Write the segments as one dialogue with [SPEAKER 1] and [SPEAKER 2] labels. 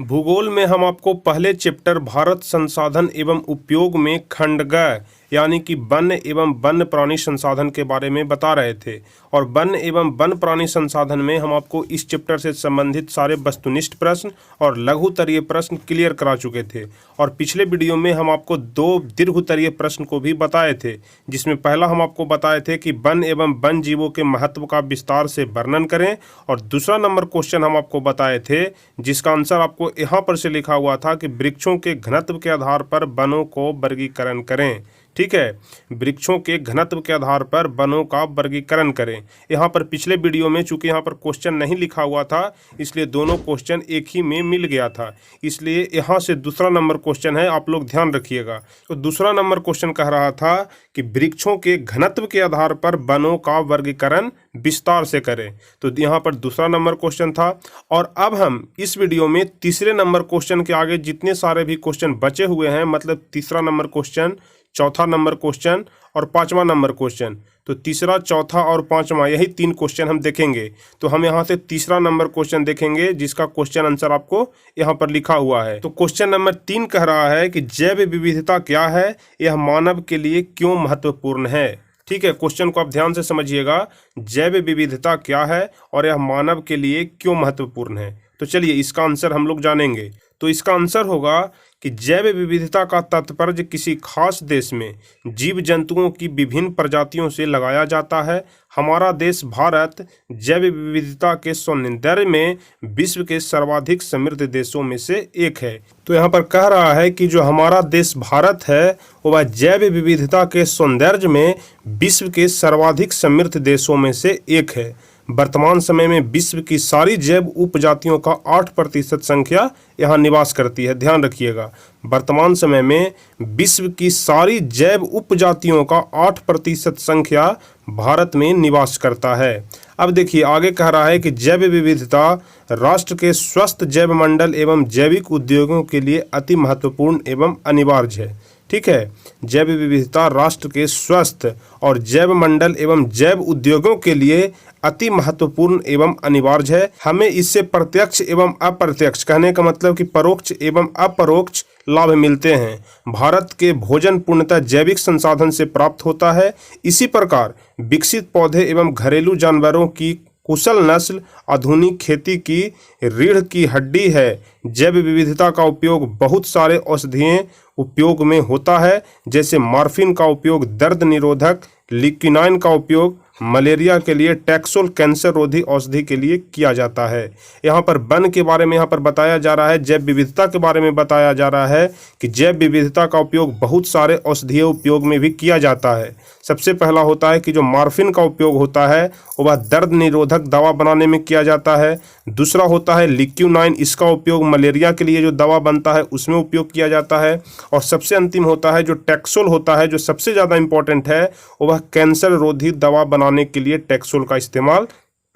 [SPEAKER 1] भूगोल में हम आपको पहले चैप्टर भारत संसाधन एवं उपयोग में खंड ग यानी कि वन्य एवं वन्य प्राणी संसाधन के बारे में बता रहे थे। और वन्य एवं वन्य प्राणी संसाधन में हम आपको इस चैप्टर से संबंधित सारे वस्तुनिष्ठ प्रश्न और लघुतरीय प्रश्न क्लियर करा चुके थे। और पिछले वीडियो में हम आपको दो दीर्घोत्तरीय प्रश्न को भी बताए थे, जिसमें पहला हम आपको बताए थे कि वन एवं वन जीवों के महत्व का विस्तार से वर्णन करें, और दूसरा नंबर क्वेश्चन हम आपको बताए थे जिसका आंसर आपको यहाँ पर से लिखा हुआ था कि वृक्षों के घनत्व के आधार पर वनों को वर्गीकरण करें। ठीक है, वृक्षों के घनत्व के आधार पर वनों का वर्गीकरण करें। यहाँ पर पिछले वीडियो में चूंकि यहाँ पर क्वेश्चन नहीं लिखा हुआ था, इसलिए दोनों क्वेश्चन एक ही में मिल गया था, इसलिए यहाँ से दूसरा नंबर क्वेश्चन है, आप लोग ध्यान रखिएगा। तो दूसरा नंबर क्वेश्चन कह रहा था कि वृक्षों के घनत्व के आधार पर वनों का वर्गीकरण विस्तार से करें। तो यहाँ पर दूसरा नंबर क्वेश्चन था। और अब हम इस वीडियो में तीसरे नंबर क्वेश्चन के आगे जितने सारे भी क्वेश्चन बचे हुए हैं, मतलब तीसरा नंबर क्वेश्चन, चौथा नंबर क्वेश्चन और पांचवा नंबर क्वेश्चन, तो तीसरा, चौथा और पांचवा यही तीन क्वेश्चन हम देखेंगे। तो हम यहाँ से तीसरा नंबर क्वेश्चन देखेंगे, जिसका क्वेश्चन आंसर आपको यहाँ पर लिखा हुआ है। तो क्वेश्चन नंबर 3 कह रहा है कि जैव विविधता क्या है, यह मानव के लिए क्यों महत्वपूर्ण है। ठीक है, क्वेश्चन को आप ध्यान से समझिएगा। जैव विविधता क्या है और यह मानव के लिए क्यों महत्वपूर्ण है। तो चलिए इसका आंसर हम लोग जानेंगे। तो इसका आंसर होगा कि जैव विविधता का तात्पर्य किसी खास देश में जीव जंतुओं की विभिन्न प्रजातियों से लगाया जाता है। हमारा देश भारत जैव विविधता के सौंदर्य में विश्व के सर्वाधिक समृद्ध देशों में से एक है। तो यहाँ पर कह रहा है कि जो हमारा देश भारत है वह जैव विविधता के सौंदर्य में विश्व के सर्वाधिक समृद्ध देशों में से एक है। वर्तमान समय में विश्व की सारी जैव उपजातियों का 8% संख्या यहाँ निवास करती है। ध्यान रखिएगा, वर्तमान समय में विश्व की सारी जैव उपजातियों का 8% संख्या भारत में निवास करता है। अब देखिए आगे कह रहा है कि जैव विविधता राष्ट्र के स्वस्थ जैव मंडल एवं जैविक उद्योगों के लिए अति महत्वपूर्ण एवं अनिवार्य है। ठीक है, जैव विविधता राष्ट्र के स्वस्थ और जैव मंडल एवं जैव उद्योगों के लिए अति महत्वपूर्ण एवं अनिवार्य है। हमें इससे प्रत्यक्ष एवं अप्रत्यक्ष, कहने का मतलब कि परोक्ष एवं अपरोक्ष लाभ मिलते हैं। भारत के भोजन पूर्णतः जैविक संसाधन से प्राप्त होता है। इसी प्रकार विकसित पौधे एवं घरेलू जानवरों की कुशल नस्ल आधुनिक खेती की रीढ़ की हड्डी है। जैव विविधता का उपयोग बहुत सारे औषधीय उपयोग में होता है, जैसे मॉर्फिन का उपयोग दर्द निरोधक, लिक्विनाइन का उपयोग मलेरिया के लिए, टैक्सोल कैंसर रोधी औषधि के लिए किया जाता है। यहाँ पर वन के बारे में यहाँ पर बताया जा रहा है, जैव विविधता के बारे में बताया जा रहा है कि जैव विविधता का उपयोग बहुत सारे औषधीय उपयोग में भी किया जाता है। सबसे पहला होता है कि जो मॉर्फिन का उपयोग होता है वह दर्द निरोधक दवा बनाने में किया जाता है। दूसरा होता है लिक्विनाइन, इसका उपयोग मलेरिया के लिए जो दवा बनता है उसमें उपयोग किया जाता है। और सबसे अंतिम होता है जो टैक्सोल होता है, जो सबसे ज़्यादा इंपॉर्टेंट है, वह कैंसर रोधी दवा बनाने के लिए टैक्सोल का इस्तेमाल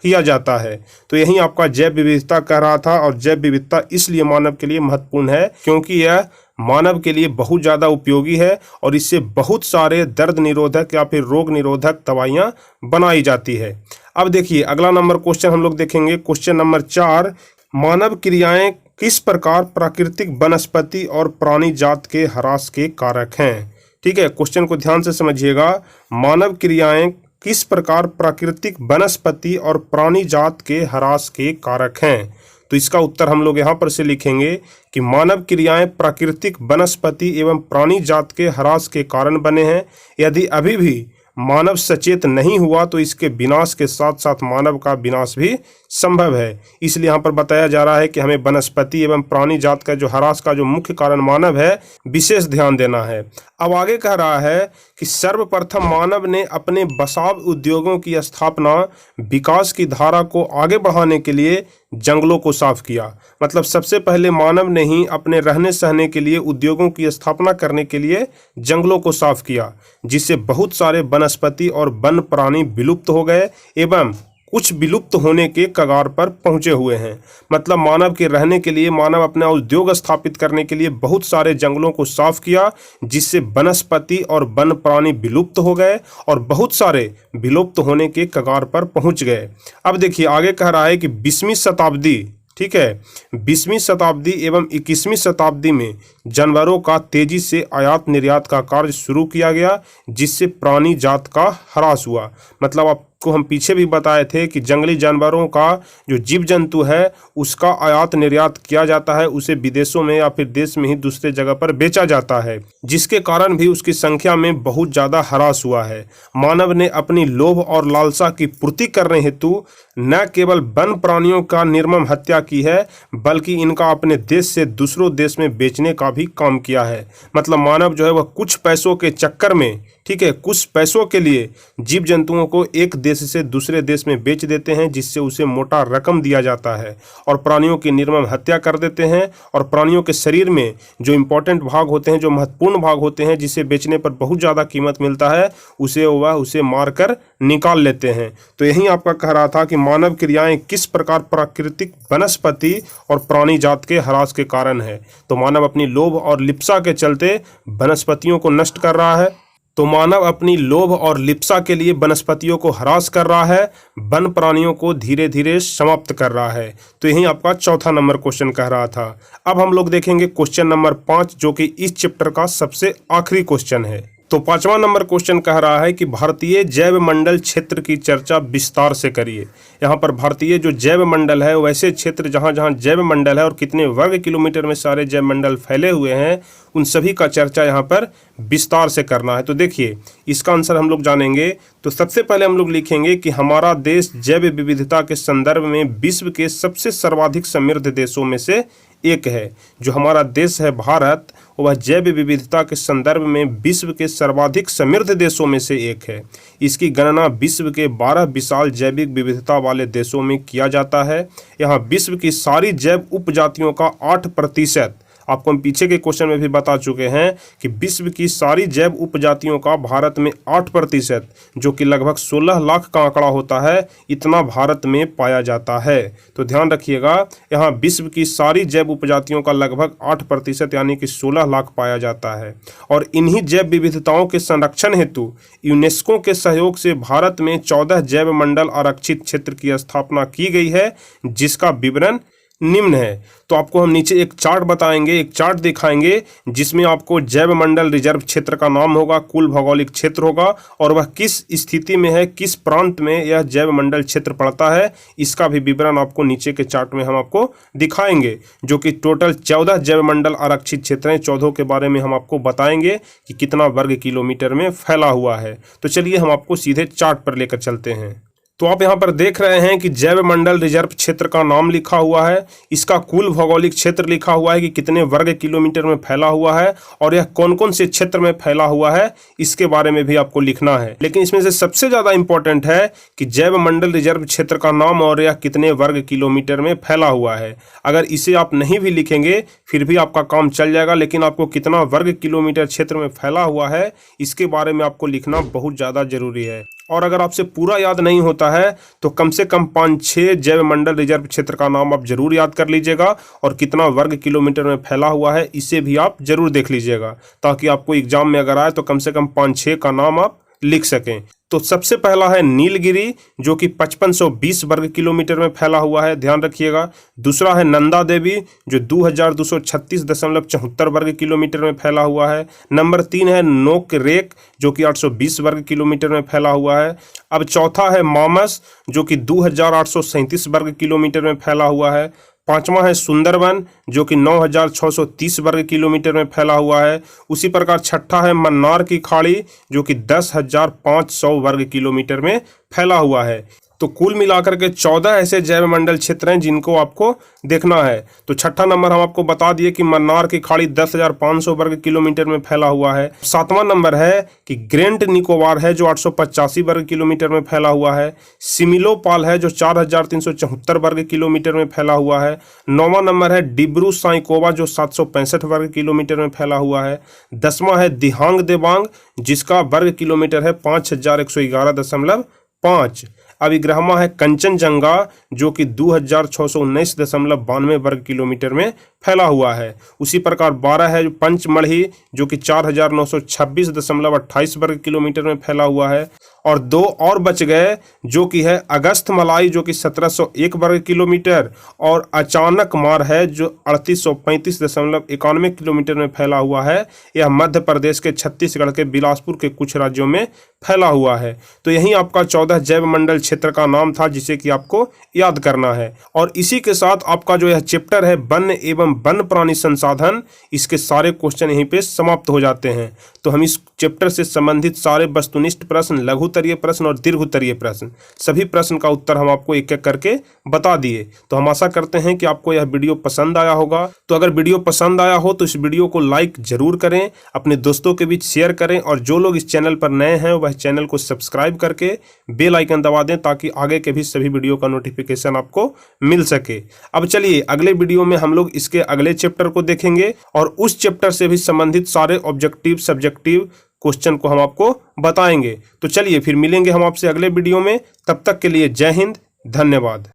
[SPEAKER 1] किया जाता है। तो यही आपका जैव विविधता कह रहा था। और जैव विविधता इसलिए मानव के लिए महत्वपूर्ण है क्योंकि यह मानव के लिए बहुत ज़्यादा उपयोगी है और इससे बहुत सारे दर्द निरोधक या फिर रोग निरोधक दवाइयाँ बनाई जाती है। अब देखिए अगला नंबर क्वेश्चन हम लोग देखेंगे। क्वेश्चन नंबर 4, मानव क्रियाएं किस प्रकार प्राकृतिक वनस्पति और प्राणी जात के ह्रास के कारक हैं। ठीक है, क्वेश्चन को ध्यान से समझिएगा। मानव क्रियाएं किस प्रकार प्राकृतिक वनस्पति और प्राणी जात के ह्रास के कारक हैं। तो इसका उत्तर हम लोग यहाँ पर से लिखेंगे कि मानव क्रियाएं प्राकृतिक वनस्पति एवं प्राणी जात के ह्रास के कारण बने हैं। यदि अभी भी मानव सचेत नहीं हुआ तो इसके विनाश के साथ साथ मानव का विनाश भी संभव है। इसलिए यहाँ पर बताया जा रहा है कि हमें वनस्पति एवं प्राणी जात का जो ह्रास का जो मुख्य कारण मानव है, विशेष ध्यान देना है। अब आगे कह रहा है कि सर्वप्रथम मानव ने अपने बसाव उद्योगों की स्थापना विकास की धारा को आगे बढ़ाने के लिए जंगलों को साफ किया। मतलब सबसे पहले मानव ने ही अपने रहने सहने के लिए उद्योगों की स्थापना करने के लिए जंगलों को साफ किया, जिससे बहुत सारे वनस्पति और वन प्राणी विलुप्त हो गए एवं कुछ विलुप्त होने के कगार पर पहुंचे हुए हैं। मतलब मानव के रहने के लिए, मानव अपना उद्योग स्थापित करने के लिए बहुत सारे जंगलों को साफ किया, जिससे वनस्पति और वन प्राणी विलुप्त हो गए और बहुत सारे विलुप्त होने के कगार पर पहुंच गए। अब देखिए आगे कह रहा है कि 20वीं शताब्दी ठीक है। 20वीं शताब्दी एवं 21वीं शताब्दी में जानवरों का तेजी से आयात निर्यात का कार्य शुरू किया गया, जिससे प्राणी जात का ह्रास हुआ। मतलब आपको हम पीछे भी बताए थे कि जंगली जानवरों का जो जीव जंतु है उसका आयात निर्यात किया जाता है, उसे विदेशों में या फिर देश में ही दूसरे जगह पर बेचा जाता है, जिसके कारण भी उसकी संख्या में बहुत ज़्यादा ह्रास हुआ है। मानव ने अपनी लोभ और लालसा की पूर्ति करने हेतु न केवल वन प्राणियों का निर्मम हत्या की है, बल्कि इनका अपने देश से दूसरों देश में बेचने का भी काम किया है। मतलब मानव जो है वह कुछ पैसों के चक्कर में, ठीक है, कुछ पैसों के लिए जीव जंतुओं को एक देश से दूसरे देश में बेच देते हैं, जिससे उसे मोटा रकम दिया जाता है, और प्राणियों की निर्मम हत्या कर देते हैं। और प्राणियों के शरीर में जो इंपॉर्टेंट भाग होते हैं, जो महत्वपूर्ण भाग होते हैं, जिसे बेचने पर बहुत ज़्यादा कीमत मिलता है, उसे मारकर निकाल लेते हैं। तो यही आपका कह रहा था कि मानव क्रियाएं किस प्रकार प्राकृतिक वनस्पति और प्राणी जात के ह्रास के कारण है। तो मानव अपनी लोभ और लिप्सा के चलते वनस्पतियों को नष्ट कर रहा है। तो मानव अपनी लोभ और लिप्सा के लिए वनस्पतियों को ह्रास कर रहा है, वन प्राणियों को धीरे धीरे समाप्त कर रहा है। तो यही आपका चौथा नंबर क्वेश्चन कह रहा था। अब हम लोग देखेंगे क्वेश्चन नंबर 5, जो कि इस चैप्टर का सबसे आखिरी क्वेश्चन है। तो 5वां नंबर क्वेश्चन कह रहा है कि भारतीय जैव मंडल क्षेत्र की चर्चा विस्तार से करिए। यहाँ पर भारतीय जो जैव मंडल है, वैसे क्षेत्र जहाँ जहाँ जैव मंडल है और कितने वर्ग किलोमीटर में सारे जैव मंडल फैले हुए हैं, उन सभी का चर्चा यहाँ पर विस्तार से करना है। तो देखिए इसका आंसर हम लोग जानेंगे। तो सबसे पहले हम लोग लिखेंगे कि हमारा देश जैव विविधता के संदर्भ में विश्व के सबसे सर्वाधिक समृद्ध देशों में से एक है। जो हमारा देश है भारत, वह जैव विविधता के संदर्भ में विश्व के सर्वाधिक समृद्ध देशों में से एक है। इसकी गणना विश्व के 12 विशाल जैविक विविधता वाले देशों में किया जाता है। यहाँ विश्व की सारी जैव उपजातियों का 8%, आपको हम पीछे के क्वेश्चन में भी बता चुके हैं कि विश्व की सारी जैव उपजातियों का भारत में 8%, जो कि लगभग 16 लाख का आंकड़ा होता है, इतना भारत में पाया जाता है। तो ध्यान रखिएगा, यहाँ विश्व की सारी जैव उपजातियों का लगभग 8% यानी कि 16 लाख पाया जाता है। और इन्हीं जैव विविधताओं के संरक्षण हेतु यूनेस्को के सहयोग से भारत में 14 जैव मंडल आरक्षित क्षेत्र की स्थापना की गई है, जिसका विवरण निम्न है। तो आपको हम नीचे एक चार्ट बताएंगे, एक चार्ट दिखाएंगे, जिसमें आपको जैव मंडल रिजर्व क्षेत्र का नाम होगा, कुल भौगोलिक क्षेत्र होगा, और वह किस स्थिति में है, किस प्रांत में यह जैव मंडल क्षेत्र पड़ता है, इसका भी विवरण आपको नीचे के चार्ट में हम आपको दिखाएंगे। जो कि टोटल 14 जैव मंडल आरक्षित क्षेत्र हैं। 14 के बारे में हम आपको बताएंगे कि कितना वर्ग किलोमीटर में फैला हुआ है। तो चलिए हम आपको सीधे चार्ट पर लेकर चलते हैं। तो आप यहाँ पर देख रहे हैं कि जैव मंडल रिजर्व क्षेत्र का नाम लिखा हुआ है, इसका कुल भौगोलिक क्षेत्र लिखा हुआ है कि कितने वर्ग किलोमीटर में फैला हुआ है, और यह कौन कौन से क्षेत्र में फैला हुआ है इसके बारे में भी आपको लिखना है। लेकिन इसमें से सबसे ज़्यादा इंपॉर्टेंट है कि जैव मंडल रिजर्व क्षेत्र का नाम और यह कितने वर्ग किलोमीटर में फैला हुआ है। अगर इसे आप नहीं भी लिखेंगे फिर भी आपका काम चल जाएगा, लेकिन आपको कितना वर्ग किलोमीटर क्षेत्र में फैला हुआ है इसके बारे में आपको लिखना बहुत ज़्यादा जरूरी है। और अगर आपसे पूरा याद नहीं होता है तो कम से कम 5-6 जैव मंडल रिजर्व क्षेत्र का नाम आप जरूर याद कर लीजिएगा, और कितना वर्ग किलोमीटर में फैला हुआ है इसे भी आप जरूर देख लीजिएगा, ताकि आपको एग्जाम में अगर आए तो कम से कम 5-6 का नाम आप लिख सकें। तो सबसे पहला है नीलगिरी, जो कि 5520 वर्ग किलोमीटर में फैला हुआ है, ध्यान रखिएगा। दूसरा है नंदा देवी, जो 2236.74 वर्ग किलोमीटर में फैला हुआ है। नंबर 3 है नोक रेक, जो कि 820 वर्ग किलोमीटर में फैला हुआ है। अब चौथा है मामस, जो कि 2837 वर्ग किलोमीटर में फैला हुआ है। पांचवा है सुंदरवन, जो कि 9630 वर्ग किलोमीटर में फैला हुआ है। उसी प्रकार छठा है मन्नार की खाड़ी, जो कि 10,500 वर्ग किलोमीटर में फैला हुआ है। तो कुल मिलाकर के 14 ऐसे जैव मंडल क्षेत्र हैं जिनको आपको देखना है। तो छठा नंबर हम आपको बता दिए कि मन्नार की खाड़ी 10,500 वर्ग किलोमीटर में फैला हुआ है। सातवां नंबर है कि ग्रेट निकोबार है, जो 885 वर्ग किलोमीटर में फैला हुआ है। सिमिलोपाल है, जो 4,374 वर्ग किलोमीटर में फैला हुआ है। नौवां नंबर है डिब्रू साइकोवा, जो 765 वर्ग किलोमीटर में फैला हुआ है। 10वां है दिहांग देबांग, जिसका वर्ग किलोमीटर है 5111.5। अब 11वां है कंचनजंगा, जो कि 2619.92 वर्ग किलोमीटर में फैला हुआ है। उसी प्रकार 12 है जो पंचमढ़ी जो कि 4926.28 वर्ग किलोमीटर में फैला हुआ है, और 2 और बच गए जो कि है अगस्त मलाई जो कि 1701 वर्ग किलोमीटर, और अचानक मार है जो 3835.91 किलोमीटर में फैला हुआ है। यह मध्य प्रदेश के छत्तीसगढ़ के बिलासपुर के कुछ राज्यों में फैला हुआ है। तो यही आपका 14 जैव मंडल क्षेत्र का नाम था जिसे कि आपको याद करना है। और इसी के साथ आपका जो यह चैप्टर है वन्य एवं वन्य प्राणी संसाधन, इसके सारे क्वेश्चन यहीं पे समाप्त हो जाते हैं। तो हम इस चैप्टर से संबंधित सारे वस्तुनिष्ठ प्रश्न, लघुतरीय प्रश्न और दीर्घोत्तरीय प्रश्न, सभी प्रश्न का उत्तर हम आपको एक एक करके बता दिए। तो हम आशा करते हैं कि आपको यह वीडियो पसंद आया होगा। तो अगर वीडियो पसंद आया हो तो इस वीडियो को लाइक जरूर करें, अपने दोस्तों के बीच शेयर करें, और जो लोग इस चैनल पर नए हैं वह चैनल को सब्सक्राइब करके बेल आइकन दबा दें ताकि आगे के भी सभी वीडियो का नोटिफिकेशन आपको मिल सके। अब चलिए अगले वीडियो में हम लोग इसके अगले चैप्टर को देखेंगे और उस चैप्टर से भी संबंधित सारे ऑब्जेक्टिव सब्जेक्टिव क्वेश्चन को हम आपको बताएंगे। तो चलिए फिर मिलेंगे हम आपसे अगले वीडियो में। तब तक के लिए जय हिंद, धन्यवाद।